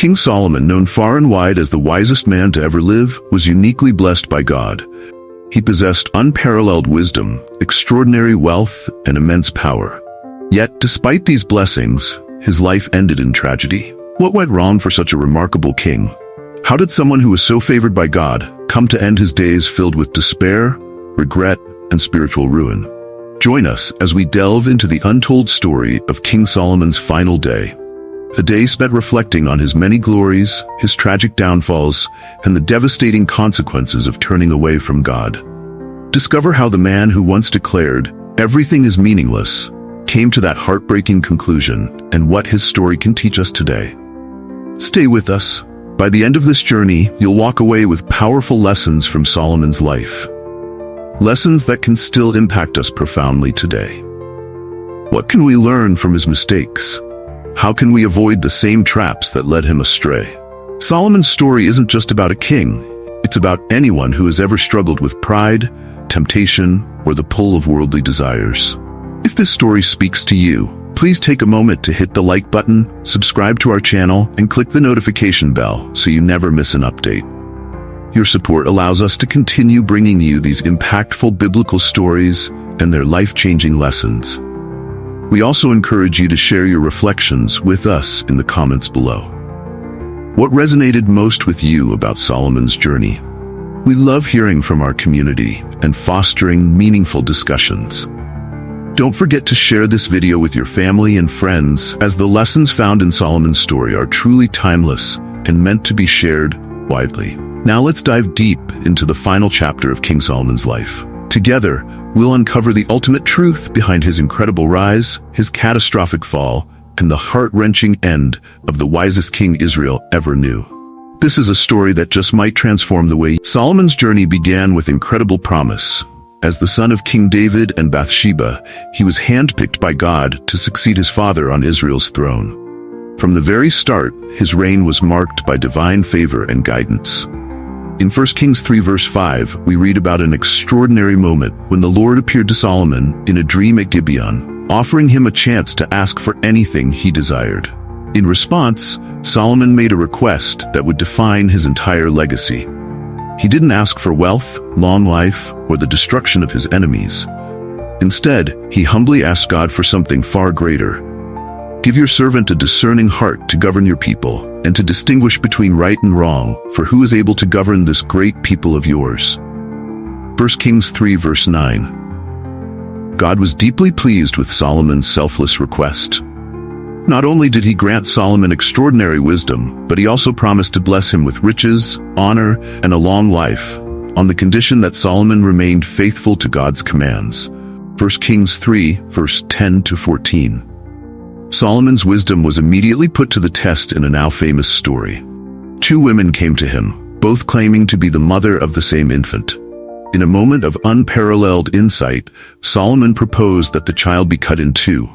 King Solomon, known far and wide as the wisest man to ever live, was uniquely blessed by God. He possessed unparalleled wisdom, extraordinary wealth, and immense power. Yet, despite these blessings, his life ended in tragedy. What went wrong for such a remarkable king? How did someone who was so favored by God come to end his days filled with despair, regret, and spiritual ruin? Join us as we delve into the untold story of King Solomon's final day. A day spent reflecting on his many glories, his tragic downfalls, and the devastating consequences of turning away from God. Discover how the man who once declared, "Everything is meaningless," came to that heartbreaking conclusion, and what his story can teach us today. Stay with us. By the end of this journey, you'll walk away with powerful lessons from Solomon's life. Lessons that can still impact us profoundly today. What can we learn from his mistakes? How can we avoid the same traps that led him astray? Solomon's story isn't just about a king. It's about anyone who has ever struggled with pride, temptation, or the pull of worldly desires. If this story speaks to you, please take a moment to hit the like button, subscribe to our channel, and click the notification bell so you never miss an update. Your support allows us to continue bringing you these impactful biblical stories and their life-changing lessons. We also encourage you to share your reflections with us in the comments below. What resonated most with you about Solomon's journey? We love hearing from our community and fostering meaningful discussions. Don't forget to share this video with your family and friends, as the lessons found in Solomon's story are truly timeless and meant to be shared widely. Now let's dive deep into the final chapter of King Solomon's life. Together, we'll uncover the ultimate truth behind his incredible rise, his catastrophic fall, and the heart-wrenching end of the wisest king Israel ever knew. This is a story that just might transform the way. Solomon's journey began with incredible promise. As the son of King David and Bathsheba, he was handpicked by God to succeed his father on Israel's throne. From the very start, his reign was marked by divine favor and guidance. In 1 Kings 3 verse 5, we read about an extraordinary moment when the Lord appeared to Solomon in a dream at Gibeon, offering him a chance to ask for anything he desired. In response, Solomon made a request that would define his entire legacy. He didn't ask for wealth, long life, or the destruction of his enemies. Instead, he humbly asked God for something far greater. Give your servant a discerning heart to govern your people, and to distinguish between right and wrong, for who is able to govern this great people of yours? 1 Kings 3 verse 9. God was deeply pleased with Solomon's selfless request. Not only did he grant Solomon extraordinary wisdom, but he also promised to bless him with riches, honor, and a long life, on the condition that Solomon remained faithful to God's commands. 1 Kings 3 verse 10 to 14. Solomon's wisdom was immediately put to the test in a now famous story. Two women came to him, both claiming to be the mother of the same infant. In a moment of unparalleled insight, Solomon proposed that the child be cut in two,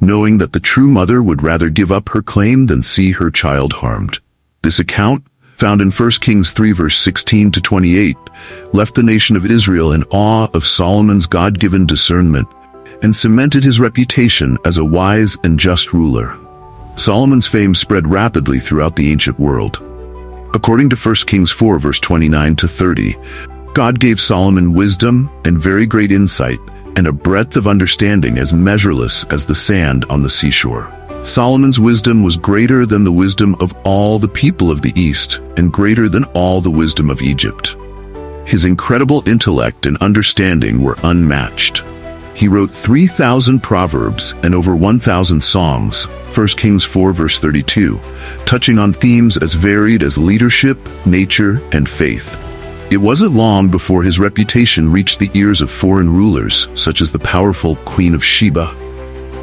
knowing that the true mother would rather give up her claim than see her child harmed. This account, found in 1 Kings 3 verse 16 to 28, left the nation of Israel in awe of Solomon's God-given discernment and cemented his reputation as a wise and just ruler. Solomon's fame spread rapidly throughout the ancient world. According to 1 Kings 4 verse 29 to 30, God gave Solomon wisdom and very great insight, and a breadth of understanding as measureless as the sand on the seashore. Solomon's wisdom was greater than the wisdom of all the people of the East, and greater than all the wisdom of Egypt. His incredible intellect and understanding were unmatched. He wrote 3,000 proverbs and over 1,000 songs, 1 Kings 4 verse 32, touching on themes as varied as leadership, nature, and faith. It wasn't long before his reputation reached the ears of foreign rulers, such as the powerful Queen of Sheba.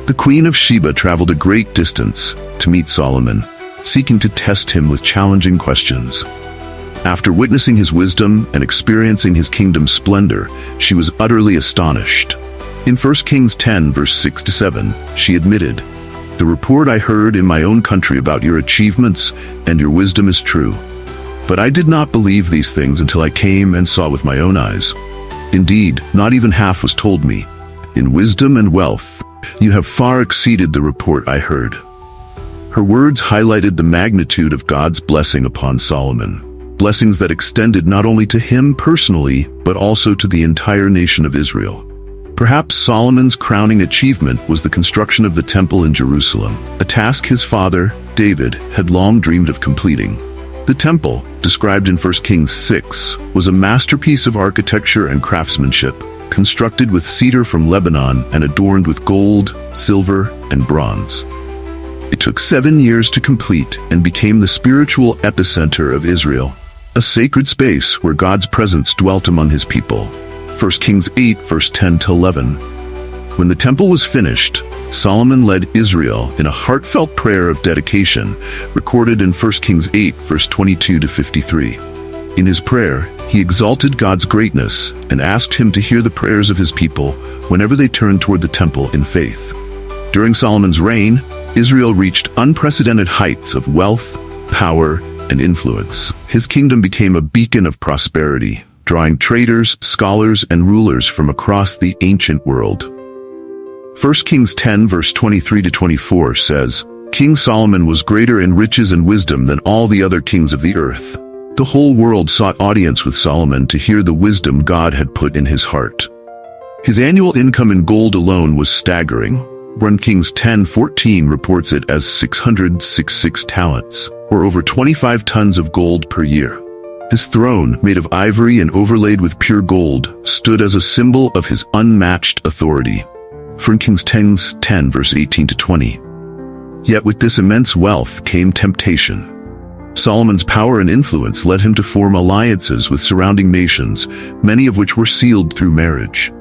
The Queen of Sheba traveled a great distance to meet Solomon, seeking to test him with challenging questions. After witnessing his wisdom and experiencing his kingdom's splendor, she was utterly astonished. In 1 Kings 10 verse 6 to 7, she admitted, "The report I heard in my own country about your achievements and your wisdom is true. But I did not believe these things until I came and saw with my own eyes. Indeed, not even half was told me. In wisdom and wealth, you have far exceeded the report I heard." Her words highlighted the magnitude of God's blessing upon Solomon, blessings that extended not only to him personally, but also to the entire nation of Israel. Perhaps Solomon's crowning achievement was the construction of the temple in Jerusalem, a task his father, David, had long dreamed of completing. The temple, described in 1 Kings 6, was a masterpiece of architecture and craftsmanship, constructed with cedar from Lebanon and adorned with gold, silver, and bronze. It took 7 years to complete and became the spiritual epicenter of Israel, a sacred space where God's presence dwelt among his people. 1 Kings 8, verse 10-11. When the temple was finished, Solomon led Israel in a heartfelt prayer of dedication, recorded in 1 Kings 8, verse 22-53. In his prayer, he exalted God's greatness and asked him to hear the prayers of his people whenever they turned toward the temple in faith. During Solomon's reign, Israel reached unprecedented heights of wealth, power, and influence. His kingdom became a beacon of prosperity, drawing traders, scholars, and rulers from across the ancient world. 1 Kings 10 verse 23-24 says, King Solomon was greater in riches and wisdom than all the other kings of the earth. The whole world sought audience with Solomon to hear the wisdom God had put in his heart. His annual income in gold alone was staggering. 1 Kings 10:14 reports it as 666 talents, or over 25 tons of gold per year. His throne, made of ivory and overlaid with pure gold, stood as a symbol of his unmatched authority. 1 Kings 10 verse 18-20. Yet with this immense wealth came temptation. Solomon's power and influence led him to form alliances with surrounding nations, many of which were sealed through marriage.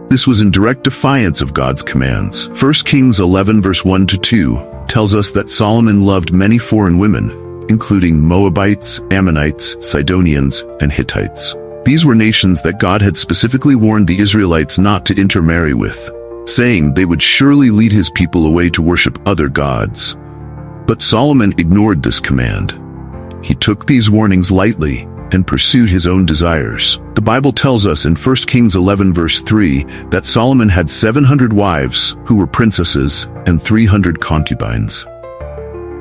This was in direct defiance of God's commands. 1 Kings 11 verse 1-2 tells us that Solomon loved many foreign women, including Moabites, Ammonites, Sidonians, and Hittites. These were nations that God had specifically warned the Israelites not to intermarry with, saying they would surely lead his people away to worship other gods. But Solomon ignored this command. He took these warnings lightly and pursued his own desires. The Bible tells us in 1 Kings 11 verse 3 that Solomon had 700 wives who were princesses and 300 concubines.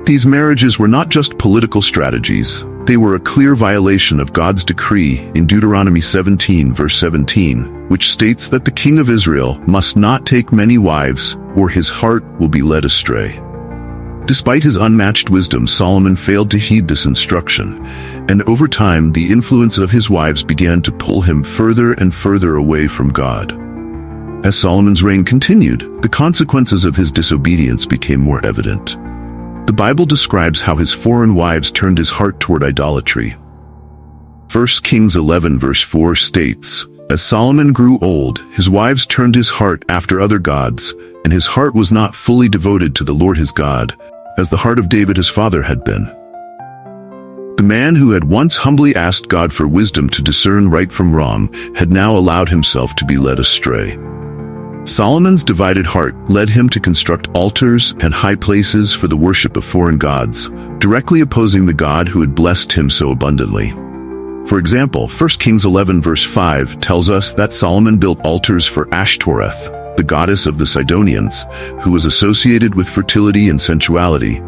These marriages were not just political strategies, they were a clear violation of God's decree in Deuteronomy 17 verse 17, which states that the king of Israel must not take many wives, or his heart will be led astray. Despite his unmatched wisdom, Solomon failed to heed this instruction, and over time the influence of his wives began to pull him further and further away from God. As Solomon's reign continued, the consequences of his disobedience became more evident. The Bible describes how his foreign wives turned his heart toward idolatry. 1 Kings 11 verse 4 states, As Solomon grew old, his wives turned his heart after other gods, and his heart was not fully devoted to the Lord his God, as the heart of David his father had been. The man who had once humbly asked God for wisdom to discern right from wrong had now allowed himself to be led astray. Solomon's divided heart led him to construct altars and high places for the worship of foreign gods, directly opposing the God who had blessed him so abundantly. For example, 1 Kings 11 verse 5 tells us that Solomon built altars for Ashtoreth, the goddess of the Sidonians, who was associated with fertility and sensuality,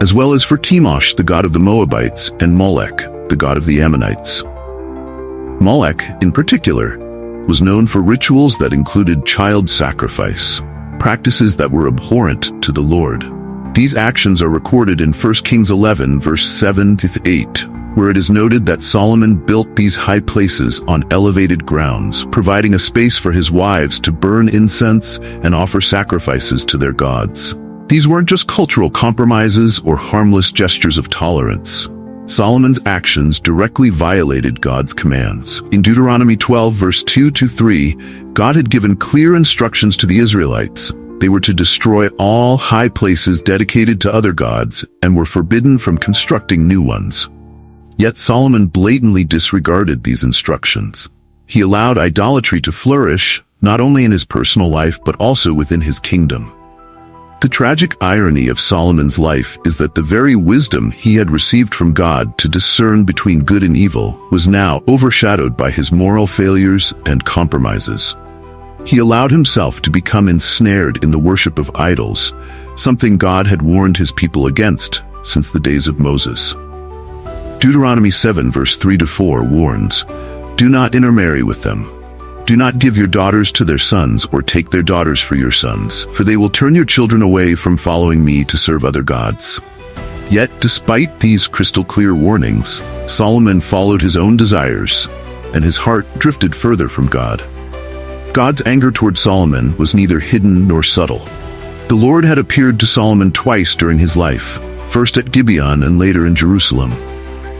as well as for Chemosh, the god of the Moabites, and Molech, the god of the Ammonites. Molech, in particular, was known for rituals that included child sacrifice, practices that were abhorrent to the Lord. These actions are recorded in 1 Kings 11 verse 7-8, where it is noted that Solomon built these high places on elevated grounds, providing a space for his wives to burn incense and offer sacrifices to their gods. These weren't just cultural compromises or harmless gestures of tolerance. Solomon's actions directly violated God's commands. In Deuteronomy 12 verse 2-3, God had given clear instructions to the Israelites. They were to destroy all high places dedicated to other gods and were forbidden from constructing new ones. Yet Solomon blatantly disregarded these instructions. He allowed idolatry to flourish, not only in his personal life but also within his kingdom. The tragic irony of Solomon's life is that the very wisdom he had received from God to discern between good and evil was now overshadowed by his moral failures and compromises. He allowed himself to become ensnared in the worship of idols, something God had warned his people against since the days of Moses. Deuteronomy 7 verse 3-4 warns, "Do not intermarry with them. Do not give your daughters to their sons or take their daughters for your sons, for they will turn your children away from following me to serve other gods." Yet, despite these crystal-clear warnings, Solomon followed his own desires, and his heart drifted further from God. God's anger toward Solomon was neither hidden nor subtle. The Lord had appeared to Solomon twice during his life, first at Gibeon and later in Jerusalem.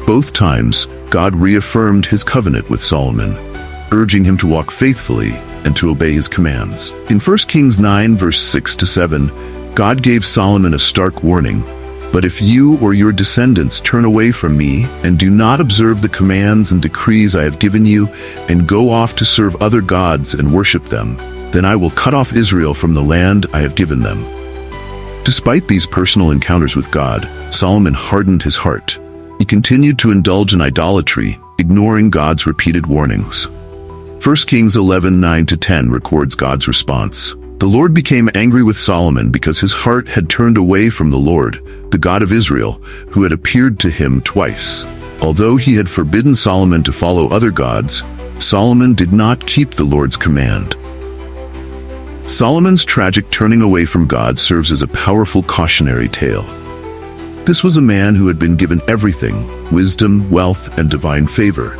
Both times, God reaffirmed his covenant with Solomon, urging him to walk faithfully and to obey his commands. In 1 Kings 9 verse 6-7, God gave Solomon a stark warning, "But if you or your descendants turn away from me and do not observe the commands and decrees I have given you and go off to serve other gods and worship them, then I will cut off Israel from the land I have given them." Despite these personal encounters with God, Solomon hardened his heart. He continued to indulge in idolatry, ignoring God's repeated warnings. 1 Kings 11:9-10 records God's response. The Lord became angry with Solomon because his heart had turned away from the Lord, the God of Israel, who had appeared to him twice. Although he had forbidden Solomon to follow other gods, Solomon did not keep the Lord's command. Solomon's tragic turning away from God serves as a powerful cautionary tale. This was a man who had been given everything, wisdom, wealth, and divine favor.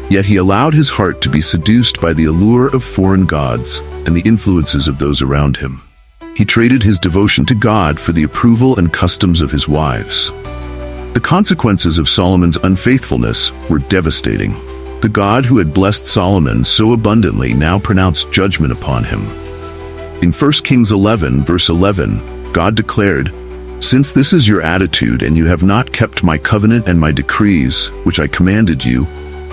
Yet he allowed his heart to be seduced by the allure of foreign gods and the influences of those around him. He traded his devotion to God for the approval and customs of his wives. The consequences of Solomon's unfaithfulness were devastating. The God who had blessed Solomon so abundantly now pronounced judgment upon him. In 1 Kings 11 verse 11, God declared, "Since this is your attitude and you have not kept my covenant and my decrees, which I commanded you,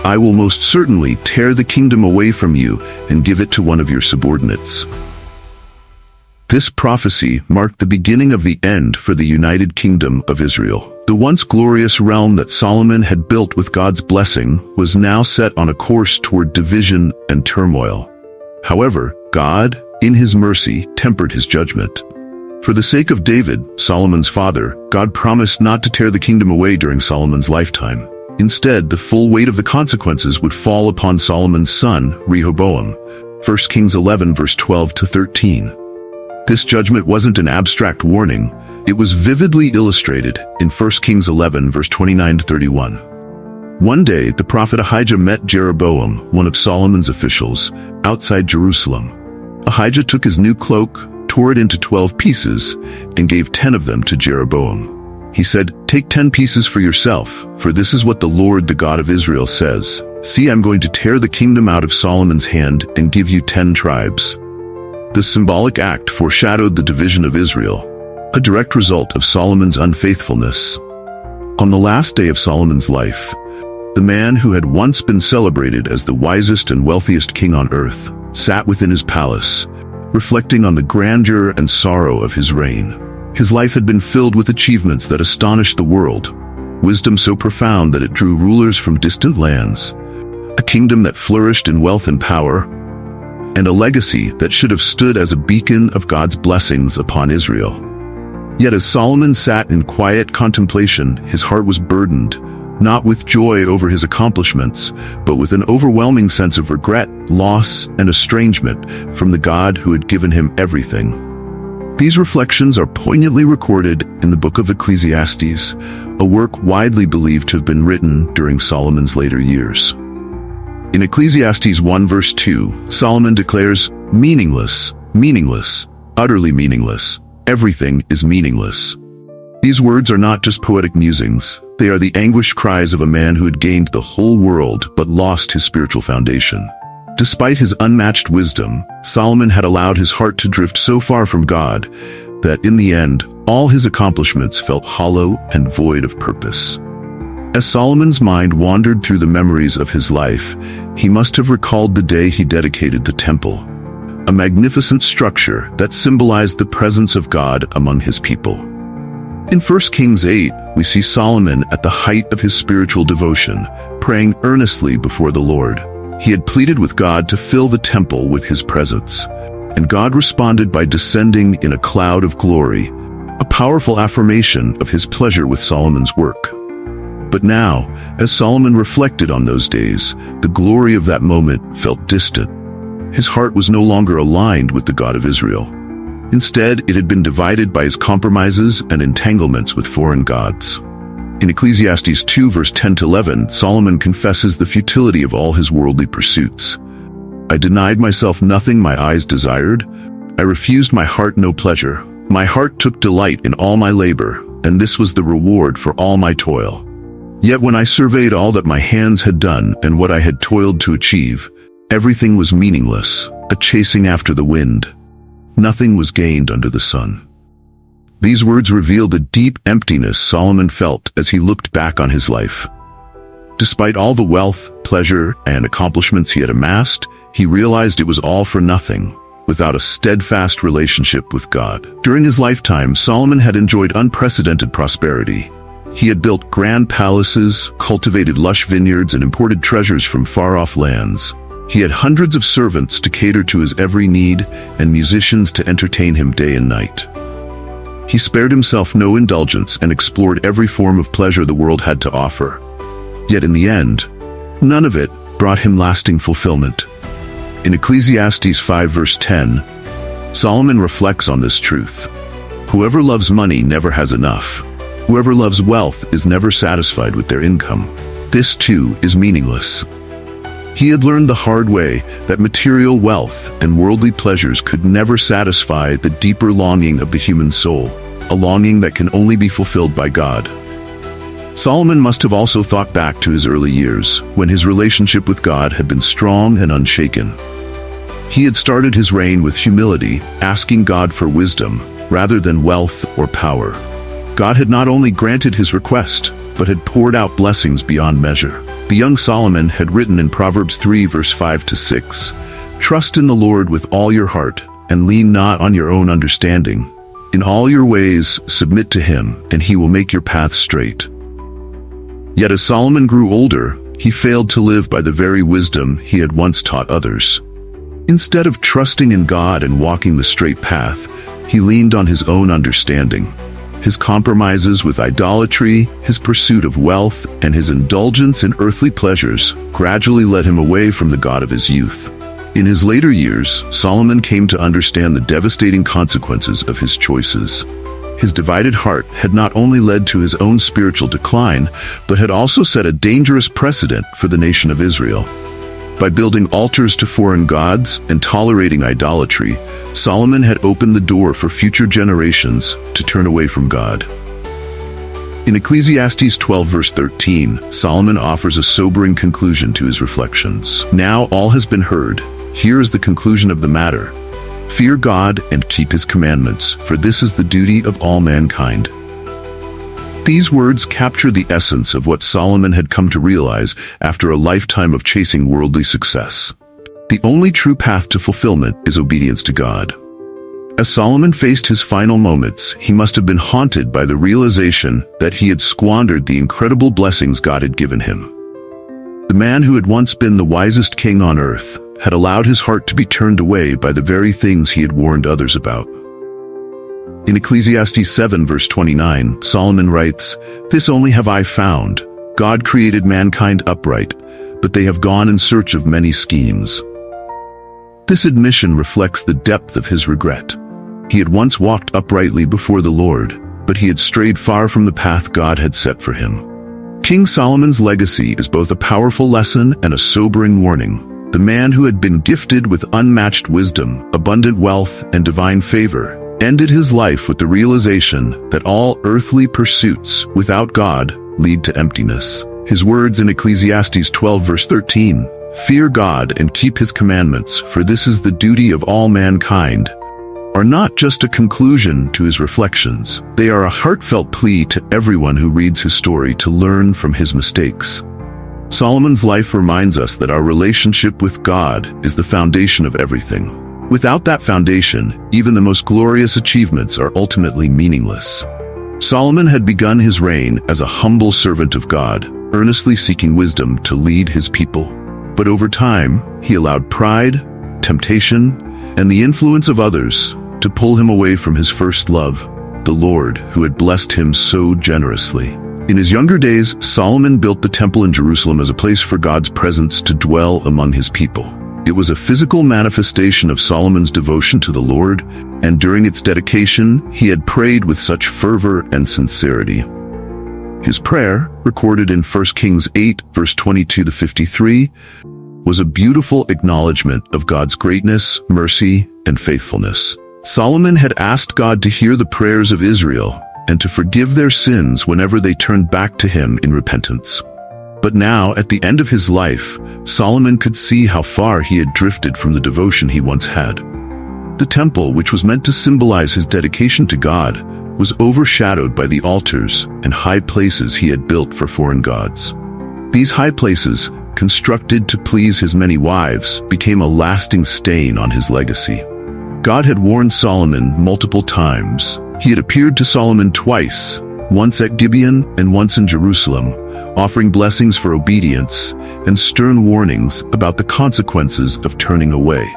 I will most certainly tear the kingdom away from you and give it to one of your subordinates." This prophecy marked the beginning of the end for the United Kingdom of Israel. The once glorious realm that Solomon had built with God's blessing was now set on a course toward division and turmoil. However, God, in his mercy, tempered his judgment. For the sake of David, Solomon's father, God promised not to tear the kingdom away during Solomon's lifetime. Instead, the full weight of the consequences would fall upon Solomon's son, Rehoboam. 1 Kings 11 verse 12-13. This judgment wasn't an abstract warning. It was vividly illustrated in 1 Kings 11 verse 29-31. One day, the prophet Ahijah met Jeroboam, one of Solomon's officials, outside Jerusalem. Ahijah took his new cloak, tore it into 12 pieces, and gave 10 of them to Jeroboam. He said, "Take 10 pieces for yourself, for this is what the Lord, the God of Israel, says. See, I'm going to tear the kingdom out of Solomon's hand and give you 10 tribes." This symbolic act foreshadowed the division of Israel, a direct result of Solomon's unfaithfulness. On the last day of Solomon's life, the man who had once been celebrated as the wisest and wealthiest king on earth sat within his palace, reflecting on the grandeur and sorrow of his reign. His life had been filled with achievements that astonished the world, wisdom so profound that it drew rulers from distant lands, a kingdom that flourished in wealth and power, and a legacy that should have stood as a beacon of God's blessings upon Israel. Yet as Solomon sat in quiet contemplation, his heart was burdened, not with joy over his accomplishments, but with an overwhelming sense of regret, loss, and estrangement from the God who had given him everything. These reflections are poignantly recorded in the book of Ecclesiastes, a work widely believed to have been written during Solomon's later years. In Ecclesiastes 1 verse 2, Solomon declares, "Meaningless, meaningless, utterly meaningless. Everything is meaningless." These words are not just poetic musings. They are the anguished cries of a man who had gained the whole world but lost his spiritual foundation. Despite his unmatched wisdom, Solomon had allowed his heart to drift so far from God that in the end, all his accomplishments felt hollow and void of purpose. As Solomon's mind wandered through the memories of his life, he must have recalled the day he dedicated the temple, a magnificent structure that symbolized the presence of God among his people. In 1 Kings 8, we see Solomon at the height of his spiritual devotion, praying earnestly before the Lord. He had pleaded with God to fill the temple with his presence, and God responded by descending in a cloud of glory, a powerful affirmation of his pleasure with Solomon's work. But now, as Solomon reflected on those days, the glory of that moment felt distant. His heart was no longer aligned with the God of Israel. Instead, it had been divided by his compromises and entanglements with foreign gods. In Ecclesiastes 2 verse 10-11, Solomon confesses the futility of all his worldly pursuits. I denied myself nothing my eyes desired. I refused my heart no pleasure. My heart took delight in all my labor, and this was the reward for all my toil. Yet when I surveyed all that my hands had done and what I had toiled to achieve, everything was meaningless, a chasing after the wind. Nothing was gained under the sun. These words reveal the deep emptiness Solomon felt as he looked back on his life. Despite all the wealth, pleasure, and accomplishments he had amassed, he realized it was all for nothing, without a steadfast relationship with God. During his lifetime, Solomon had enjoyed unprecedented prosperity. He had built grand palaces, cultivated lush vineyards, and imported treasures from far-off lands. He had hundreds of servants to cater to his every need and musicians to entertain him day and night. He spared himself no indulgence and explored every form of pleasure the world had to offer. Yet in the end, none of it brought him lasting fulfillment. In Ecclesiastes 5 verse 10, Solomon reflects on this truth. Whoever loves money never has enough. Whoever loves wealth is never satisfied with their income. This too is meaningless. He had learned the hard way that material wealth and worldly pleasures could never satisfy the deeper longing of the human soul, a longing that can only be fulfilled by God. Solomon must have also thought back to his early years, when his relationship with God had been strong and unshaken. He had started his reign with humility, asking God for wisdom, rather than wealth or power. God had not only granted his request, but had poured out blessings beyond measure. The young Solomon had written in Proverbs 3 verse 5-6, "Trust in the Lord with all your heart, and lean not on your own understanding. In all your ways submit to him, and he will make your paths straight." Yet as Solomon grew older, he failed to live by the very wisdom he had once taught others. Instead of trusting in God and walking the straight path, he leaned on his own understanding. His compromises with idolatry, his pursuit of wealth, and his indulgence in earthly pleasures gradually led him away from the God of his youth. In his later years, Solomon came to understand the devastating consequences of his choices. His divided heart had not only led to his own spiritual decline, but had also set a dangerous precedent for the nation of Israel. By building altars to foreign gods and tolerating idolatry, Solomon had opened the door for future generations to turn away from God. In Ecclesiastes 12 verse 13, Solomon offers a sobering conclusion to his reflections. Now all has been heard. Here is the conclusion of the matter. Fear God and keep his commandments, for this is the duty of all mankind. These words capture the essence of what Solomon had come to realize after a lifetime of chasing worldly success. The only true path to fulfillment is obedience to God. As Solomon faced his final moments, he must have been haunted by the realization that he had squandered the incredible blessings God had given him. The man who had once been the wisest king on earth had allowed his heart to be turned away by the very things he had warned others about. In Ecclesiastes 7 verse 29, Solomon writes, "This only have I found. God created mankind upright, but they have gone in search of many schemes." This admission reflects the depth of his regret. He had once walked uprightly before the Lord, but he had strayed far from the path God had set for him. King Solomon's legacy is both a powerful lesson and a sobering warning. The man who had been gifted with unmatched wisdom, abundant wealth, and divine favor ended his life with the realization that all earthly pursuits without God lead to emptiness. His words in Ecclesiastes 12 verse 13, "Fear God and keep his commandments, for this is the duty of all mankind," are not just a conclusion to his reflections. They are a heartfelt plea to everyone who reads his story to learn from his mistakes. Solomon's life reminds us that our relationship with God is the foundation of everything. Without that foundation, even the most glorious achievements are ultimately meaningless. Solomon had begun his reign as a humble servant of God, earnestly seeking wisdom to lead his people. But over time, he allowed pride, temptation, and the influence of others to pull him away from his first love, the Lord, who had blessed him so generously. In his younger days, Solomon built the temple in Jerusalem as a place for God's presence to dwell among his people. It was a physical manifestation of Solomon's devotion to the Lord, and during its dedication, he had prayed with such fervor and sincerity. His prayer, recorded in 1 Kings 8, verse 22-53, was a beautiful acknowledgement of God's greatness, mercy, and faithfulness. Solomon had asked God to hear the prayers of Israel and to forgive their sins whenever they turned back to him in repentance. But now, at the end of his life, Solomon could see how far he had drifted from the devotion he once had. The temple, which was meant to symbolize his dedication to God, was overshadowed by the altars and high places he had built for foreign gods. These high places, constructed to please his many wives, became a lasting stain on his legacy. God had warned Solomon multiple times. He had appeared to Solomon twice, once at Gibeon and once in Jerusalem, offering blessings for obedience and stern warnings about the consequences of turning away.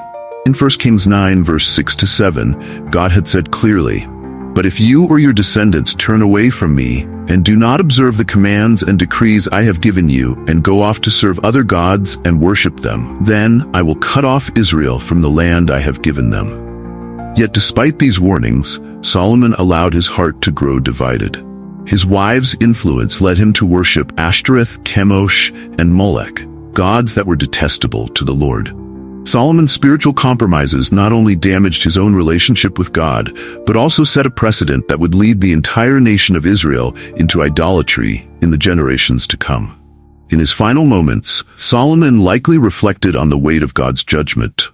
In 1 Kings 9, verse 6-7, God had said clearly, "But if you or your descendants turn away from me and do not observe the commands and decrees I have given you and go off to serve other gods and worship them, then I will cut off Israel from the land I have given them." Yet despite these warnings, Solomon allowed his heart to grow divided. His wives' influence led him to worship Ashtoreth, Chemosh, and Molech, gods that were detestable to the Lord. Solomon's spiritual compromises not only damaged his own relationship with God, but also set a precedent that would lead the entire nation of Israel into idolatry in the generations to come. In his final moments, Solomon likely reflected on the weight of God's judgment.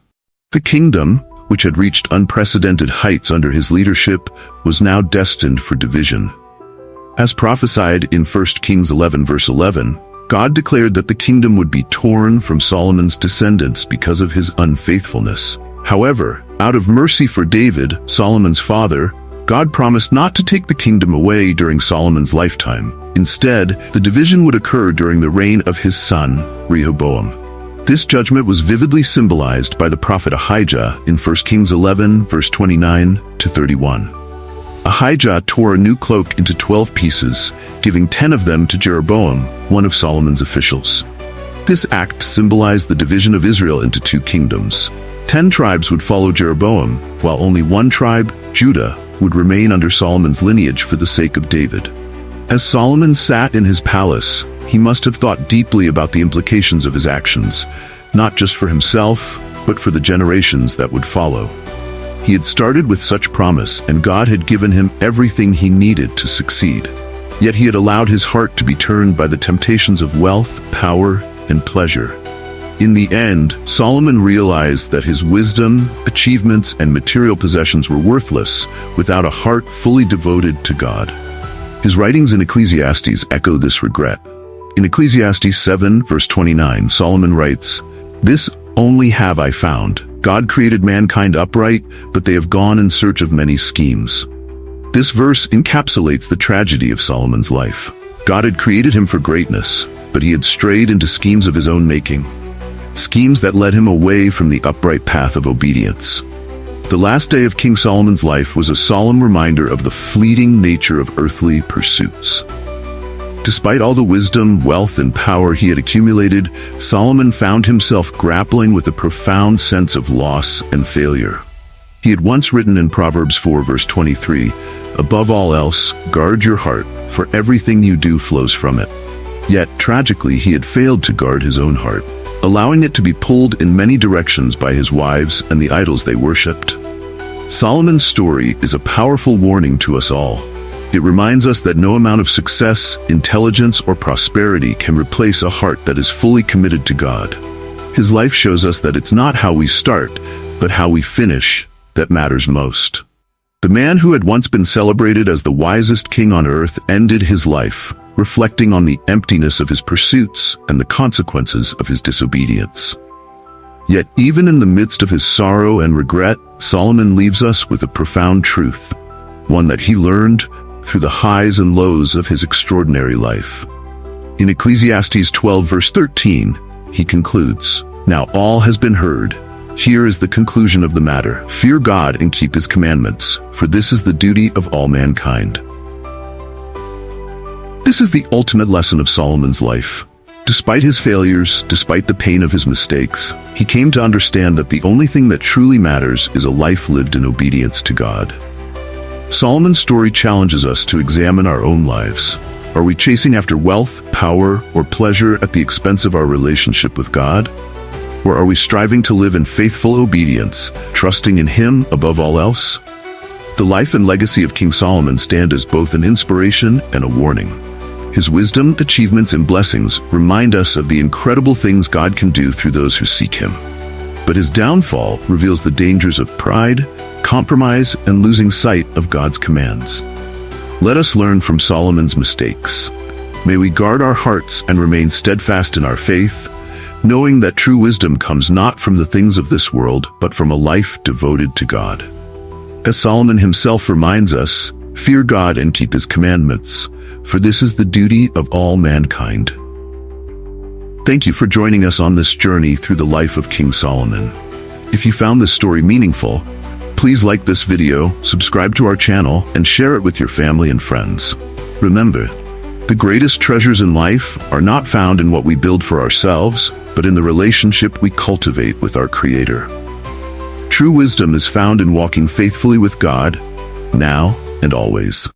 The kingdom, which had reached unprecedented heights under his leadership, was now destined for division. As prophesied in 1 Kings 11, verse 11, God declared that the kingdom would be torn from Solomon's descendants because of his unfaithfulness. However, out of mercy for David, Solomon's father, God promised not to take the kingdom away during Solomon's lifetime. Instead, the division would occur during the reign of his son, Rehoboam. This judgment was vividly symbolized by the prophet Ahijah in 1 Kings 11, verse 29-31. Ahijah tore a new cloak into 12 pieces, giving 10 of them to Jeroboam, one of Solomon's officials. This act symbolized the division of Israel into two kingdoms. 10 tribes would follow Jeroboam, while only one tribe, Judah, would remain under Solomon's lineage for the sake of David. As Solomon sat in his palace, he must have thought deeply about the implications of his actions, not just for himself, but for the generations that would follow. He had started with such promise, and God had given him everything he needed to succeed. Yet he had allowed his heart to be turned by the temptations of wealth, power, and pleasure. In the end, Solomon realized that his wisdom, achievements, and material possessions were worthless without a heart fully devoted to God. His writings in Ecclesiastes echo this regret. In Ecclesiastes 7, verse 29, Solomon writes, "This only have I found. God created mankind upright, but they have gone in search of many schemes." This verse encapsulates the tragedy of Solomon's life. God had created him for greatness, but he had strayed into schemes of his own making. Schemes that led him away from the upright path of obedience. The last day of King Solomon's life was a solemn reminder of the fleeting nature of earthly pursuits. Despite all the wisdom, wealth, and power he had accumulated, Solomon found himself grappling with a profound sense of loss and failure. He had once written in Proverbs 4, verse 23, "Above all else, guard your heart, for everything you do flows from it." Yet, tragically, he had failed to guard his own heart, allowing it to be pulled in many directions by his wives and the idols they worshipped. Solomon's story is a powerful warning to us all. It reminds us that no amount of success, intelligence, or prosperity can replace a heart that is fully committed to God. His life shows us that it's not how we start, but how we finish, that matters most. The man who had once been celebrated as the wisest king on earth ended his life, reflecting on the emptiness of his pursuits and the consequences of his disobedience. Yet even in the midst of his sorrow and regret, Solomon leaves us with a profound truth, one that he learned through the highs and lows of his extraordinary life. In Ecclesiastes 12, verse 13, he concludes, "Now all has been heard. Here is the conclusion of the matter. Fear God and keep his commandments, for this is the duty of all mankind. This is the ultimate lesson of Solomon's life. Despite his failures, despite the pain of his mistakes, he came to understand that the only thing that truly matters is a life lived in obedience to God. Solomon's story challenges us to examine our own lives. Are we chasing after wealth, power, or pleasure at the expense of our relationship with God? Or are we striving to live in faithful obedience, trusting in Him above all else? The life and legacy of King Solomon stand as both an inspiration and a warning. His wisdom, achievements, and blessings remind us of the incredible things God can do through those who seek Him. But his downfall reveals the dangers of pride, compromise, and losing sight of God's commands. Let us learn from Solomon's mistakes. May we guard our hearts and remain steadfast in our faith, knowing that true wisdom comes not from the things of this world, but from a life devoted to God. As Solomon himself reminds us, fear God and keep his commandments, for this is the duty of all mankind. Thank you for joining us on this journey through the life of King Solomon. If you found this story meaningful, please like this video, subscribe to our channel, and share it with your family and friends. Remember, the greatest treasures in life are not found in what we build for ourselves, but in the relationship we cultivate with our Creator. True wisdom is found in walking faithfully with God, now and always.